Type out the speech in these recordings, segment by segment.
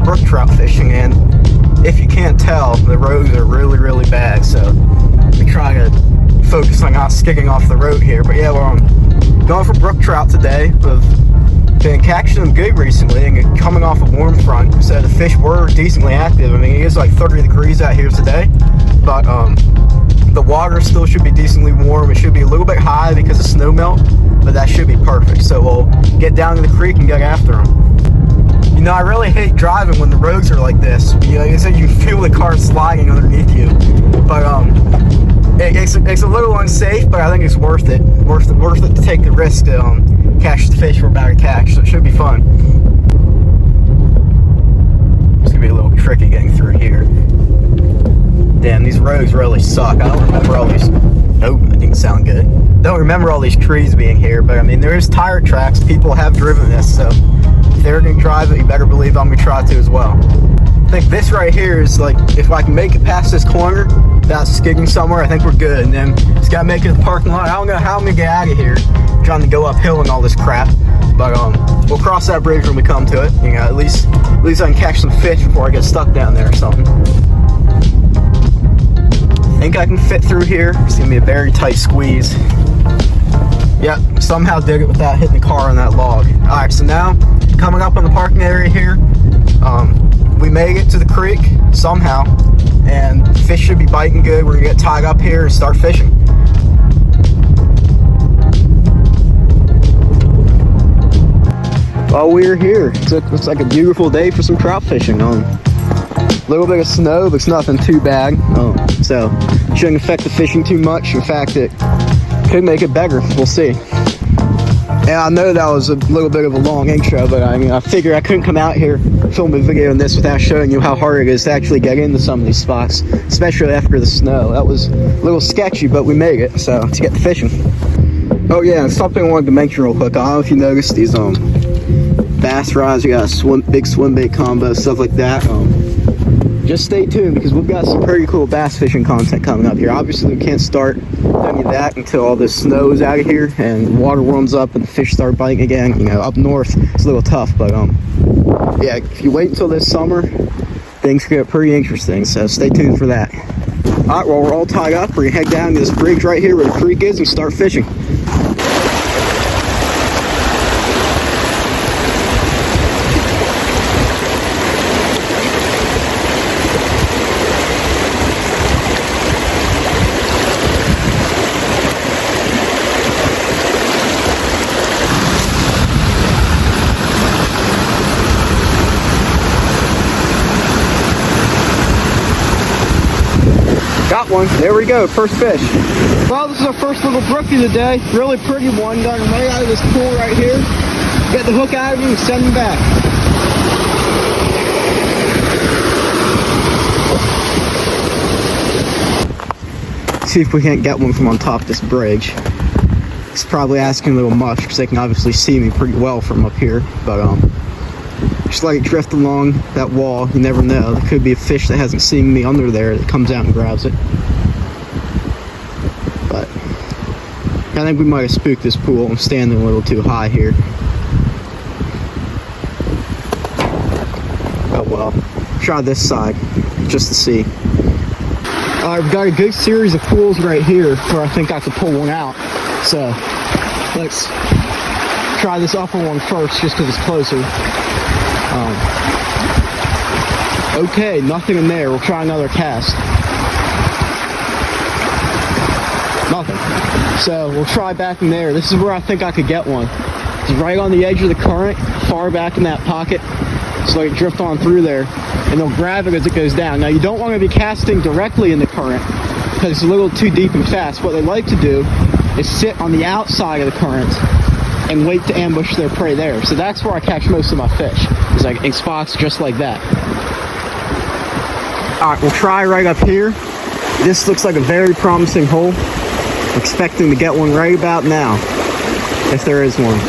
brook trout fishing, and if you can't tell, the roads are really, really bad, so we try to focus on not skidding off the road here. But yeah, we're going for brook trout today. We've been catching them good recently and coming off a warm front, so the fish were decently active. I mean, it is like 30 degrees out here today, but the water still should be decently warm. It should be a little bit high because of snow melt, but that should be perfect. So we'll get down to the creek and get after them. You know, I really hate driving when the roads are like this. You know, you can feel the car sliding underneath you. But it's a little unsafe, but I think it's worth it. Worth it to take the risk to catch the fish we're about to catch. So it should be fun. It's gonna be a little tricky getting through here. Damn, these roads really suck. I don't remember all these. Nope, that didn't sound good. Don't remember all these trees being here, but I mean, there is tire tracks. People have driven this, so if they're gonna drive it, you better believe I'm gonna try to as well. I think this right here is like, if I can make it past this corner without skidding somewhere, I think we're good. And then just gotta make it to the parking lot. I don't know how I'm gonna get out of here, trying to go uphill and all this crap. But we'll cross that bridge when we come to it. You know, at least I can catch some fish before I get stuck down there or something. I think I can fit through here. It's gonna be a very tight squeeze. Yep, somehow did it without hitting the car on that log. Alright, so now coming up on the parking area here, we made it to the creek somehow, and fish should be biting good. We're gonna get tied up here and start fishing. Well, we're here. Looks like a beautiful day for some trout fishing. A little bit of snow, but it's nothing too bad. So shouldn't affect the fishing too much. In fact, it could make it better. We'll see. And I know that was a little bit of a long intro, but I mean, I figured I couldn't come out here, film a video on this without showing you how hard it is to actually get into some of these spots, especially after the snow. That was a little sketchy, but we made it. So let's get to fishing. Oh yeah, and something I wanted to mention real quick. I don't know if you noticed these bass rods. We got a big swim bait combo, stuff like that. Just stay tuned because we've got some pretty cool bass fishing content coming up here. Obviously, we can't start any of that until all this snow is out of here and water warms up and the fish start biting again. You know, up north it's a little tough, but yeah, if you wait until this summer, things get pretty interesting. So stay tuned for that. All right, well, we're all tied up. We're gonna head down to this bridge right here where the creek is and start fishing. Got one. There we go. First fish. Well, this is our first little brookie today. Really pretty one. Got him right out of this pool right here. Get the hook out of him and send him back. See if we can't get one from on top of this bridge. It's probably asking a little much because they can obviously see me pretty well from up here. But just let it drift along that wall. You never know. There could be a fish that hasn't seen me under there that comes out and grabs it. But I think we might have spooked this pool. I'm standing a little too high here. Oh well. Try this side just to see. Alright, we've got a good series of pools right here where I think I could pull one out. So let's try this upper one first just because it's closer. Okay, nothing in there. We'll try another cast. Nothing. So we'll try back in there. This is where I think I could get one. It's right on the edge of the current, far back in that pocket. So I can drift on through there, and they'll grab it as it goes down. Now you don't want to be casting directly in the current because it's a little too deep and fast. What they like to do is sit on the outside of the current and wait to ambush their prey there. So that's where I catch most of my fish, is like in spots just like that. Alright, we'll try right up here. This looks like a very promising hole. I'm expecting to get one right about now, if there is one.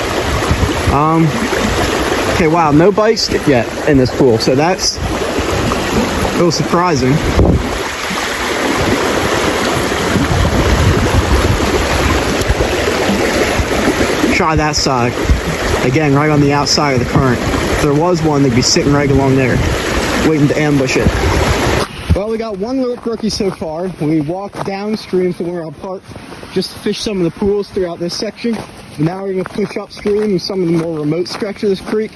Okay, wow, no bites yet in this pool, so that's a little surprising. Try that side. Again, right on the outside of the current. If there was one, they'd be sitting right along there, waiting to ambush it. Well, we got one little brookie so far. We walked downstream from where I'll park just to fish some of the pools throughout this section. And now we're going to push upstream in some of the more remote stretch of this creek,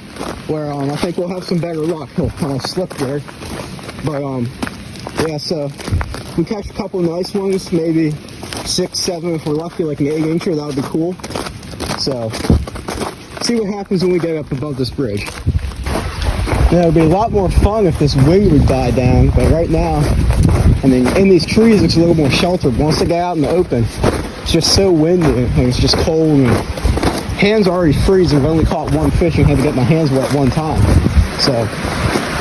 where I think we'll have some better luck. He'll kind of slip there. But yeah, so we catch a couple of nice ones, maybe 6, 7 if we're lucky, like an 8-incher, that would be cool. So, see what happens when we get up above this bridge. Now, it would be a lot more fun if this wind would die down, but right now, I mean, in these trees it's a little more sheltered. Once they get out in the open, it's just so windy, and it's just cold, and hands are already freezing. I've only caught one fish and had to get my hands wet one time. So,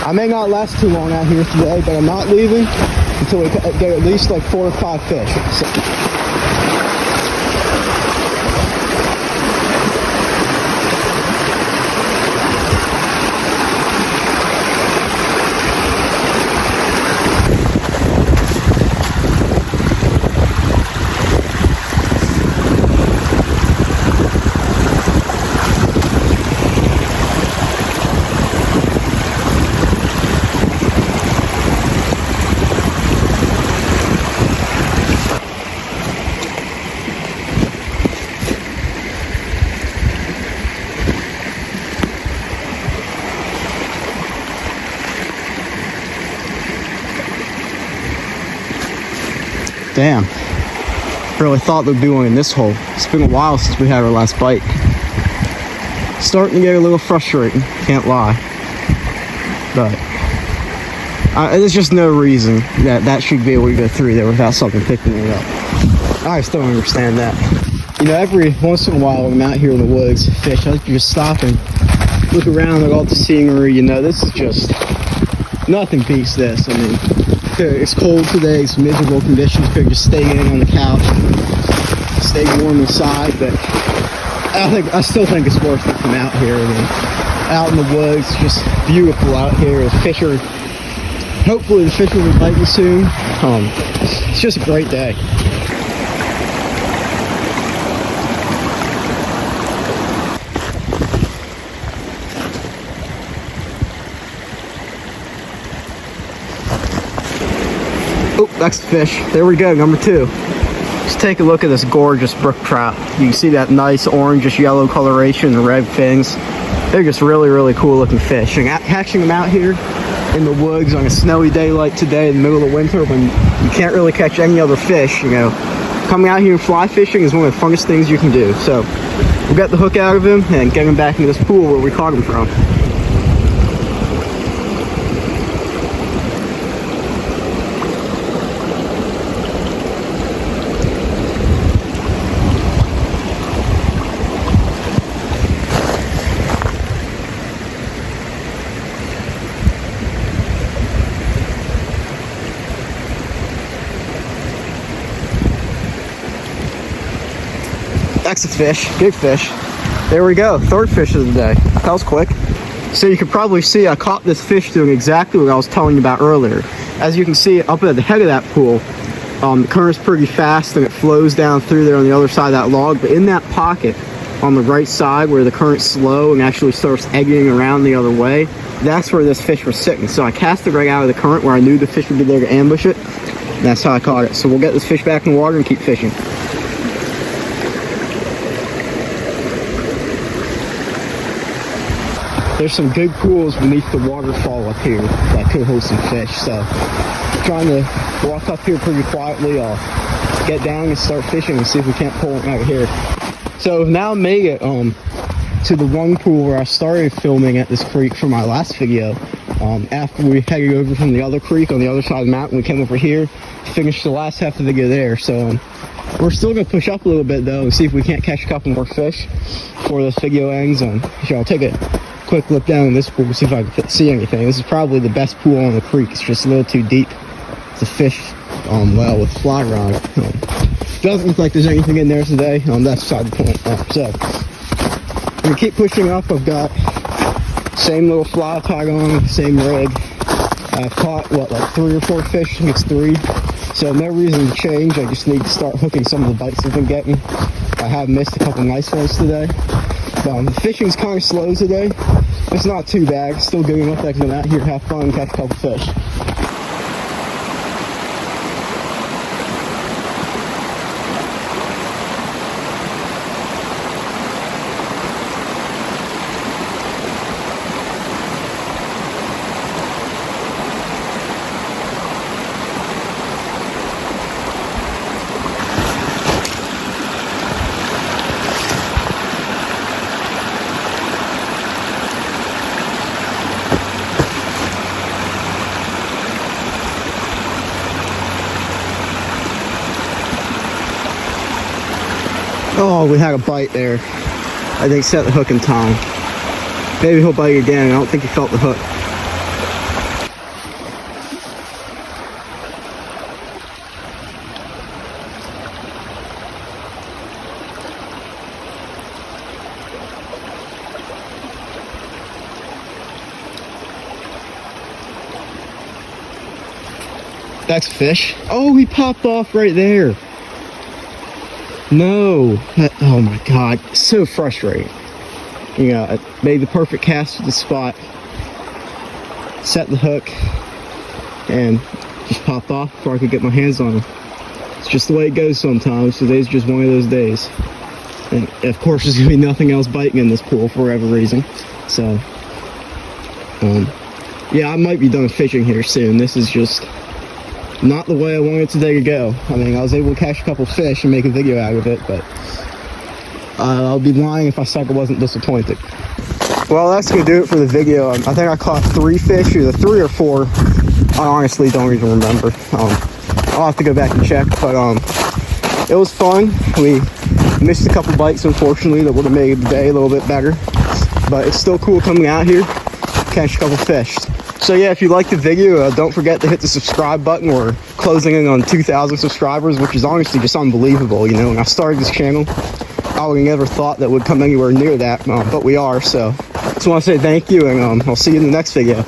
I may not last too long out here today, but I'm not leaving until we get at least like 4 or 5 fish. So, damn, really thought there'd be one in this hole. It's been a while since we had our last bite. Starting to get a little frustrating, can't lie. But there's just no reason that should be able to go through there without something picking it up. I just don't understand that. You know, every once in a while when I'm out here in the woods, fish, I like to just stop and look around at all the scenery. You know, this is just, nothing beats this. I mean, it's cold today, it's miserable conditions. Could just stay in on the couch, stay warm inside, but I still think it's worth it to come out here. I mean, out in the woods, just beautiful out here. Hopefully the fish will be biting soon. It's just a great day. Oh, that's the fish. There we go, number 2. Just take a look at this gorgeous brook trout. You can see that nice orangish yellow coloration, the red fins. They're just really, really cool looking fish. And catching them out here in the woods on a snowy day like today in the middle of winter when you can't really catch any other fish, you know, coming out here and fly fishing is one of the funnest things you can do. So we'll get the hook out of him and get him back into this pool where we caught him from. That's a fish, big fish. There we go, 3rd fish of the day. That was quick. So you can probably see I caught this fish doing exactly what I was telling you about earlier. As you can see up at the head of that pool, the current's pretty fast and it flows down through there on the other side of that log. But in that pocket on the right side where the current's slow and actually starts egging around the other way, that's where this fish was sitting. So I cast it right out of the current where I knew the fish would be there to ambush it. And that's how I caught it. So we'll get this fish back in the water and keep fishing. There's some good pools beneath the waterfall up here that could hold some fish. So trying to walk up here pretty quietly. I'll get down and start fishing and see if we can't pull them out here. So now I made it to the one pool where I started filming at this creek for my last video. After we headed over from the other creek on the other side of the mountain, we came over here, finished the last half of the video there. So we're still going to push up a little bit though and see if we can't catch a couple more fish before this video ends. So I'll take a quick look down in this pool to see if I can see anything. This is probably the best pool on the creek. It's just a little too deep to fish well with fly rod. Doesn't look like there's anything in there today. That's beside the point. So I'm gonna keep pushing up. I've got same little fly tag on, same rig. I've caught like 3 or 4 fish. I think it's 3. So no reason to change. I just need to start hooking some of the bites I've been getting. I have missed a couple nice ones today. The fishing's kind of slow today. it's not too bad. It's still good enough that I can come out here, have fun, and catch a couple fish. Oh, we had a bite there. I think set the hook in time. Maybe he'll bite again. I don't think he felt the hook. That's fish. Oh, he popped off right there. No. Oh my God. So frustrating. You know, I made the perfect cast to the spot. Set the hook. And just popped off before I could get my hands on him. It's just the way it goes sometimes. Today's just one of those days. And of course there's going to be nothing else biting in this pool for whatever reason. So, yeah, I might be done fishing here soon. This is just not the way I wanted today to go. I mean, I was able to catch a couple fish and make a video out of it, but I'll be lying if I said I wasn't disappointed. Well, that's gonna do it for the video. I think I caught 3 fish, either 3 or 4. I honestly don't even remember. I'll have to go back and check, but it was fun. We missed a couple bites, unfortunately, that would have made the day a little bit better, but it's still cool coming out here, catch a couple fish. So yeah, if you liked the video, don't forget to hit the subscribe button. We're closing in on 2,000 subscribers, which is honestly just unbelievable. You know, when I started this channel, I would have never thought that would come anywhere near that, but we are. So just want to say thank you, and I'll see you in the next video.